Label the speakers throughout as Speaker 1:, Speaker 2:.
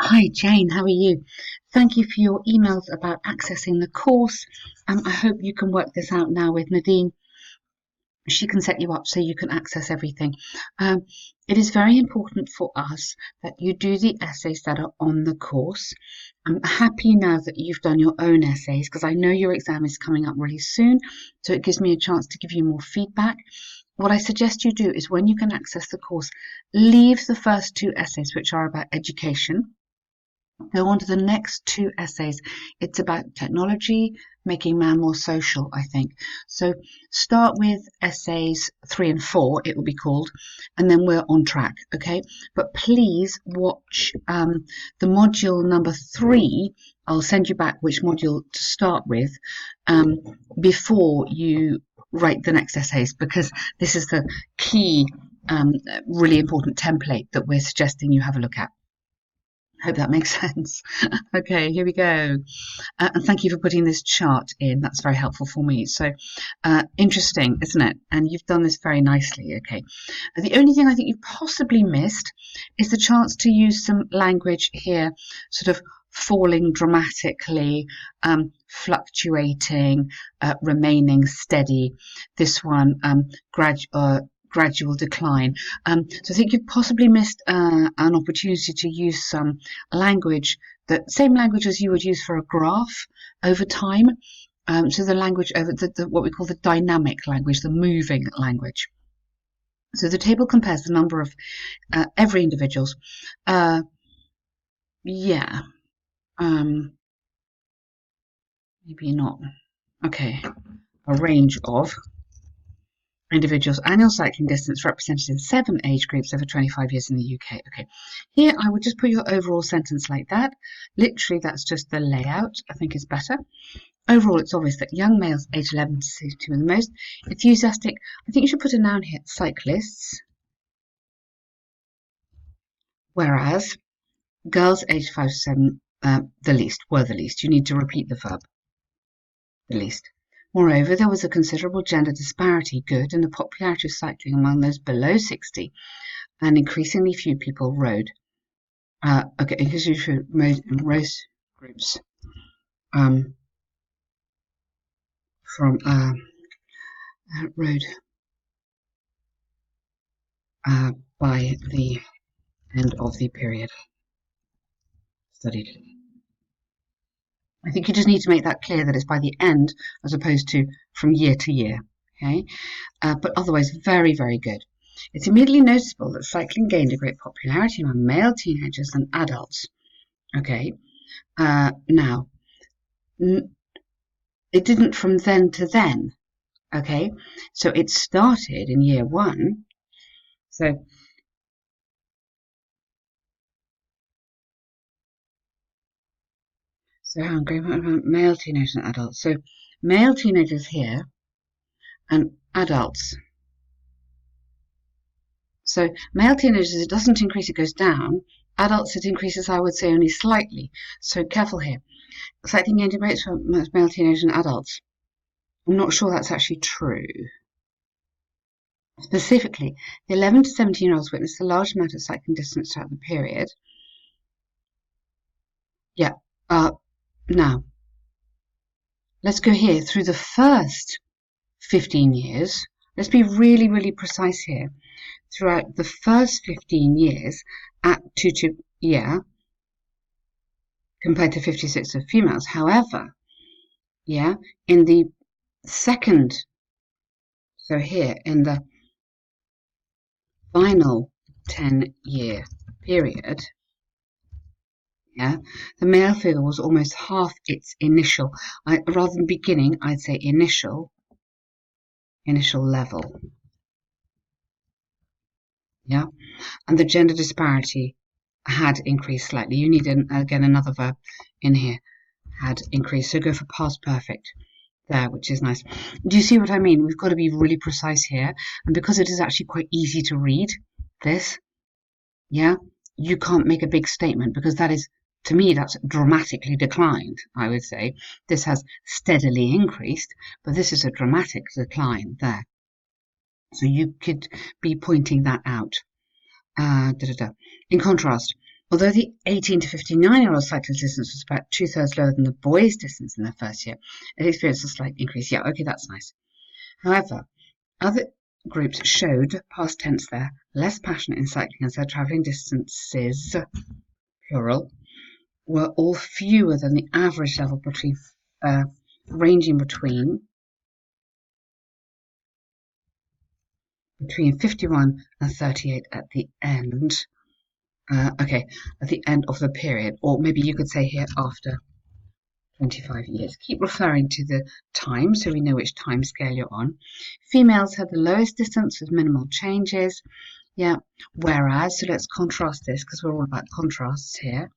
Speaker 1: Hi Jane, how are you? Thank you for your emails about accessing the course. I hope you can work this out now with Nadine. She can set you up so you can access everything. Um, it is very important for us that you do the essays that are on the course. I'm happy now that you've done your own essays because I know your exam is coming up really soon, so it gives me a chance to give you more feedback. What I suggest you do is when you can access the course, leave the first two essays, which are about education. Go on to the next two essays. It's about technology, making man more social, I think. So start with essays 3 and 4, it will be called, and then we're on track, okay? But please watch the module number 3. I'll send you back which module to start with um, before you write the next essays, because this is the key, really important template that we're suggesting you have a look at. Hope that makes sense. Okay, here we go. And thank you for putting this chart in. That's very helpful for me. So interesting, isn't it? And you've done this very nicely. Okay. The only thing I think you've possibly missed is the chance to use some language here, sort of falling dramatically, fluctuating, remaining steady. This one, gradual decline. So I think you've possibly missed an opportunity to use some language, the same language as you would use for a graph over time. So the language over what we call the dynamic language, the moving language. So the table compares the number of every individual's. Yeah. Maybe not. Okay. A range of individuals' annual cycling distance represented in 7 age groups over 25 years in the UK. Okay, here I would just put your overall sentence like that. Literally, that's just the layout. I think is better. Overall, it's obvious that young males aged 11 to 62 are the most enthusiastic. I think you should put a noun here, cyclists. Whereas girls aged 5 to 7 were the least. You need to repeat the verb, the least. Moreover, there was a considerable gender disparity, good, in the popularity of cycling among those below 60, and increasingly few people rode. Okay, because you should rode in race groups from rode by the end of the period studied. I think you just need to make that clear that it's by the end as opposed to from year to year. Okay, but otherwise very, very good. It's immediately noticeable that cycling gained a great popularity among male teenagers and adults. Okay, now it didn't from then to then. Okay, so it started in year 1. So I'm going about male teenagers and adults. So male teenagers here and adults. So male teenagers, it doesn't increase, it goes down. Adults, it increases, I would say, only slightly. So careful here. Cycling gained rates for male teenagers and adults. I'm not sure that's actually true. Specifically, the 11 to 17-year-olds witnessed a large amount of cycling distance throughout the period. Yeah. Now, let's go here through the first 15 years. Let's be really, really precise here. Throughout the first 15 years at 2 yeah, compared to 56 of females. However, yeah, in the second, so here in the final 10-year period, yeah, the male figure was almost half its initial. Rather than beginning, I'd say initial level. Yeah, and the gender disparity had increased slightly. You need again another verb in here, had increased. So go for past perfect there, which is nice. Do you see what I mean? We've got to be really precise here, and because it is actually quite easy to read this, yeah, you can't make a big statement because that is, to me, that's dramatically declined. I would say this has steadily increased, but this is a dramatic decline there. So you could be pointing that out. In contrast, Although the 18 to 59-year-old cyclist distance was about 2/3 lower than the boys' distance in their first year, it experienced a slight increase. Yeah, okay, that's nice. However, other groups showed, past tense there, less passionate in cycling as their travelling distances, plural, were all fewer than the average level between, ranging between 51 and 38 at the end. Okay, at the end of the period, or maybe you could say here after 25 years. Keep referring to the time so we know which time scale you're on. Females had the lowest distance with minimal changes. Yeah, whereas, so let's contrast this because we're all about contrasts here.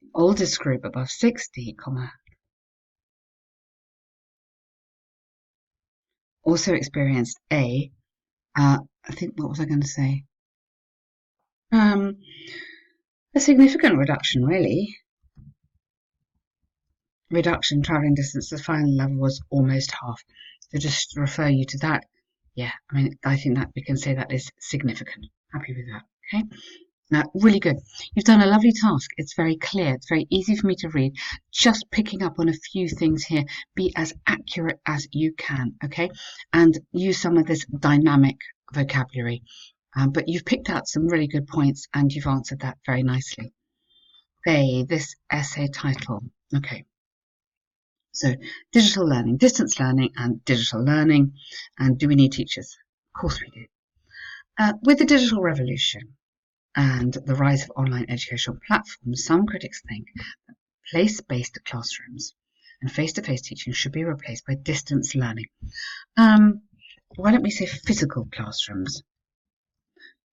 Speaker 1: The oldest group above 60, also experienced I think, what was I going to say? A significant reduction, really. Reduction travelling distance, the final level was almost half. So just to refer you to that. Yeah, I mean, I think that we can say that is significant. Happy with that. Okay. Now, really good. You've done a lovely task. It's very clear. It's very easy for me to read. Just picking up on a few things here. Be as accurate as you can. Okay. And use some of this dynamic vocabulary. But you've picked out some really good points and you've answered that very nicely. Okay, this essay title. Okay. So digital learning, distance learning and digital learning. And do we need teachers? Of course we do. With the digital revolution and the rise of online educational platforms, some critics think that place-based classrooms and face-to-face teaching should be replaced by distance learning. Why don't we say physical classrooms?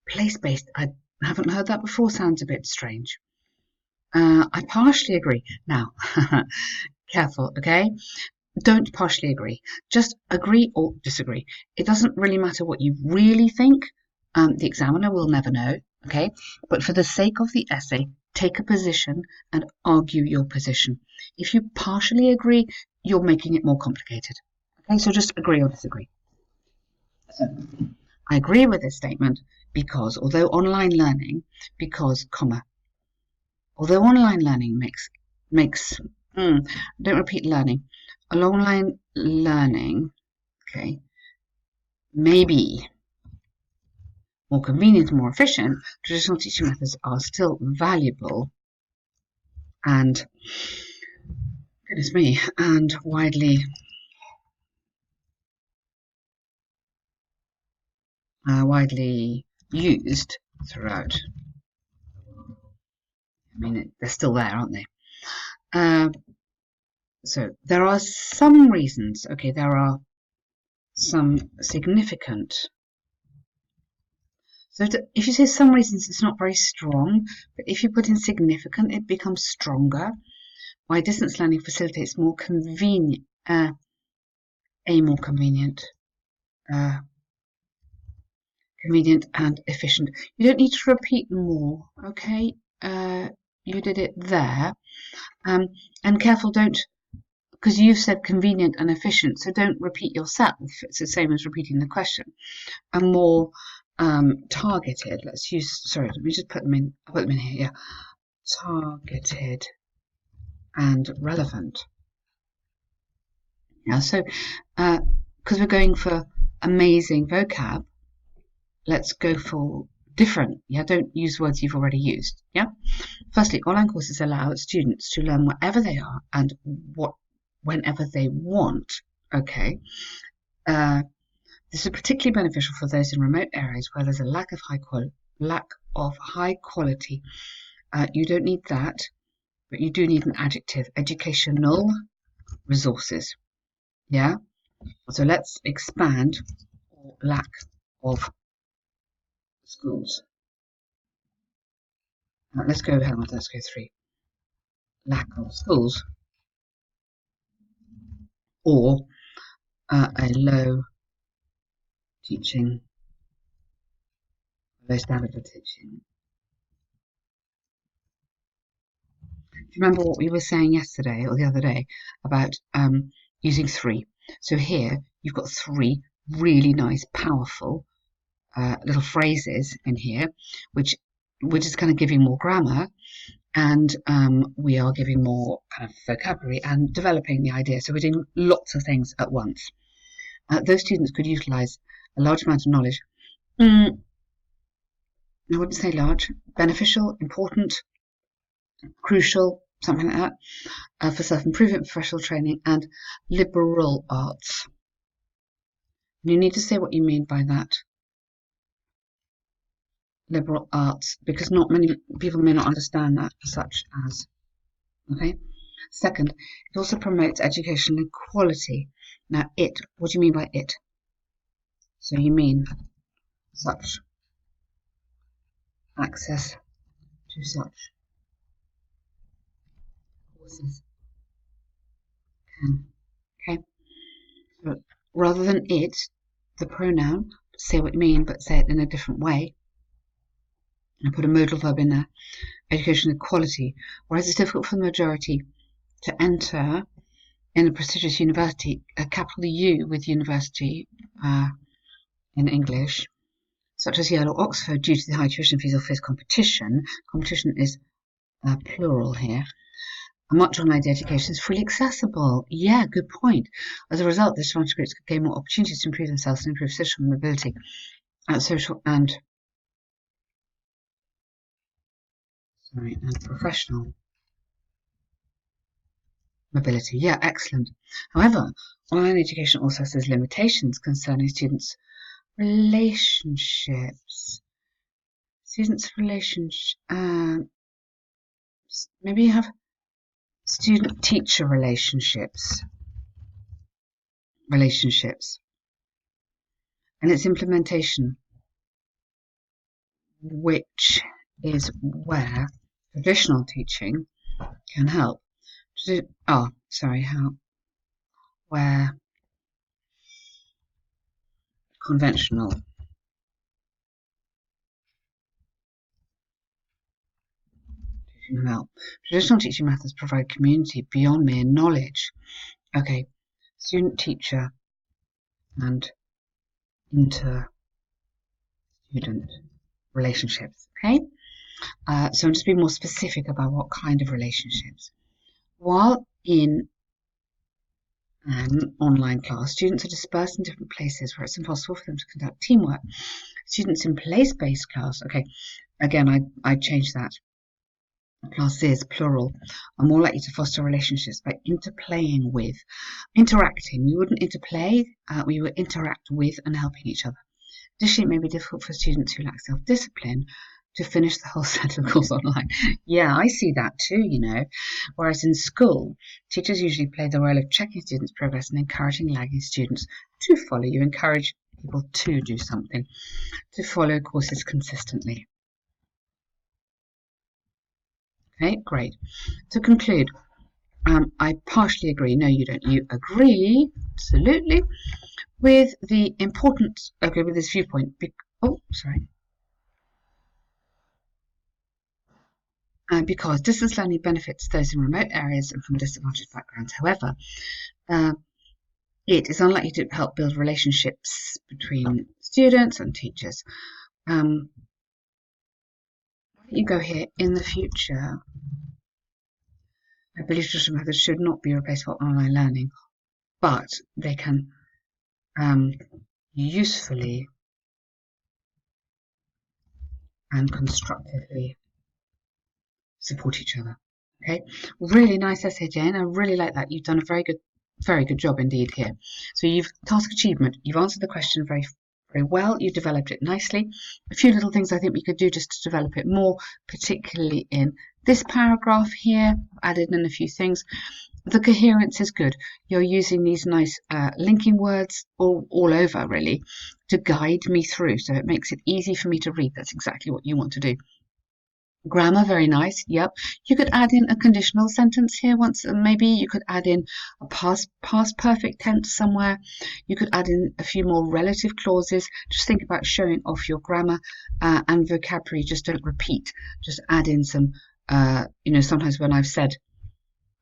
Speaker 1: Place-based, I haven't heard that before, sounds a bit strange. I partially agree. Now, careful, okay? Don't partially agree. Just agree or disagree. It doesn't really matter what you really think. The examiner will never know, okay? But for the sake of the essay, take a position and argue your position. If you partially agree, you're making it more complicated. Okay, so just agree or disagree. So, I agree with this statement because although online learning don't repeat learning. Online learning, okay, maybe more convenient and more efficient, traditional teaching methods are still valuable and, goodness me, and widely used throughout. I mean, they're still there, aren't they? So there are some reasons. Okay, there are some significant. So if you say some reasons, it's not very strong, but if you put in significant, it becomes stronger. Why distance learning facilitates more convenient, convenient and efficient. You don't need to repeat more, okay? You did it there. And careful, don't, because you said convenient and efficient, so don't repeat yourself. It's the same as repeating the question. And more targeted. Let's use, sorry, let me just put them in. I'll put them in here, yeah. Targeted and relevant. Yeah, so because we're going for amazing vocab, let's go for different. Yeah, don't use words you've already used. Yeah. Firstly, online courses allow students to learn wherever they are and whenever they want. Okay. This is particularly beneficial for those in remote areas where there's a lack of high quality. You don't need that, but you do need an adjective: educational resources. Yeah. So let's expand lack of schools. Let's go 3. Lack of schools or a low standard of teaching. Do you remember what we were saying yesterday or the other day about using 3? So here you've got 3 really nice, powerful little phrases in here, which we're just kind of giving more grammar, and we are giving more kind of vocabulary and developing the idea. So we're doing lots of things at once. Those students could utilise a large amount of knowledge. I wouldn't say large, beneficial, important, crucial, something like that, for self-improvement, professional training, and liberal arts. You need to say what you mean by that. Liberal arts, because not many people may not understand that, such as. Okay. Second, it also promotes educational equality. Now, what do you mean by it? So you mean such access to such courses can. Okay. So rather than it, the pronoun, say what you mean, but say it in a different way. And I put a modal verb in there. Educational equality. Whereas it's difficult for the majority to enter in a prestigious university, a capital U with university in English, such as Yale or Oxford, due to the high tuition fees or fierce competition. Competition is plural here. A much online education is freely accessible. Yeah, good point. As a result, disadvantaged groups could gain more opportunities to improve themselves and improve social mobility, social and professional mobility. Yeah, excellent. However, online education also has limitations concerning students' relationships. Maybe you have student-teacher relationships, and its implementation, which is where traditional teaching can help. Where conventional teaching can help. Traditional teaching methods provide community beyond mere knowledge. Okay, student-teacher and inter-student relationships. Okay, so I'm just being more specific about what kind of relationships. While in an online class, students are dispersed in different places where it's impossible for them to conduct teamwork. Students in place-based class, okay, again, I changed that. Classes, plural, are more likely to foster relationships by interacting. We wouldn't interplay, we would interact with and helping each other. Additionally, it may be difficult for students who lack self-discipline to finish the whole set of course online. Yeah, I see that too, Whereas in school, teachers usually play the role of checking students' progress and encouraging lagging students to follow. You encourage people to do something, to follow courses consistently. Okay, great. To conclude, I partially agree. No, you don't. You agree, absolutely, with the importance, with this viewpoint. Because distance learning benefits those in remote areas and from disadvantaged backgrounds. However, it is unlikely to help build relationships between students and teachers. Why don't you go here? In the future, I believe traditional methods should not be replaced by online learning, but they can usefully and constructively support each other. Okay, really nice essay, Jane. I really like that. You've done a very good job indeed here. So you've task achievement. You've answered the question very well. You developed it nicely. A few little things I think we could do just to develop it more, particularly in this paragraph here. I've added in a few things. The coherence is good. You're using these nice linking words all over, really, to guide me through. So it makes it easy for me to read. That's exactly what you want to do. Grammar, very nice. Yep. You could add in a conditional sentence here once, and maybe you could add in a past perfect tense somewhere. You could add in a few more relative clauses. Just think about showing off your grammar and vocabulary. Just don't repeat. Just add in some, sometimes when I've said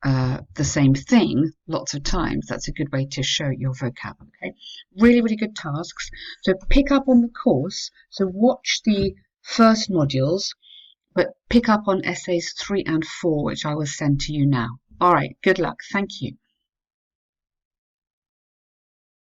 Speaker 1: the same thing lots of times, that's a good way to show your vocab. Okay, really good tasks. So pick up on the course. So watch the first modules pick up on essays 3 and 4, which I will send to you now. All right, good luck. Thank you.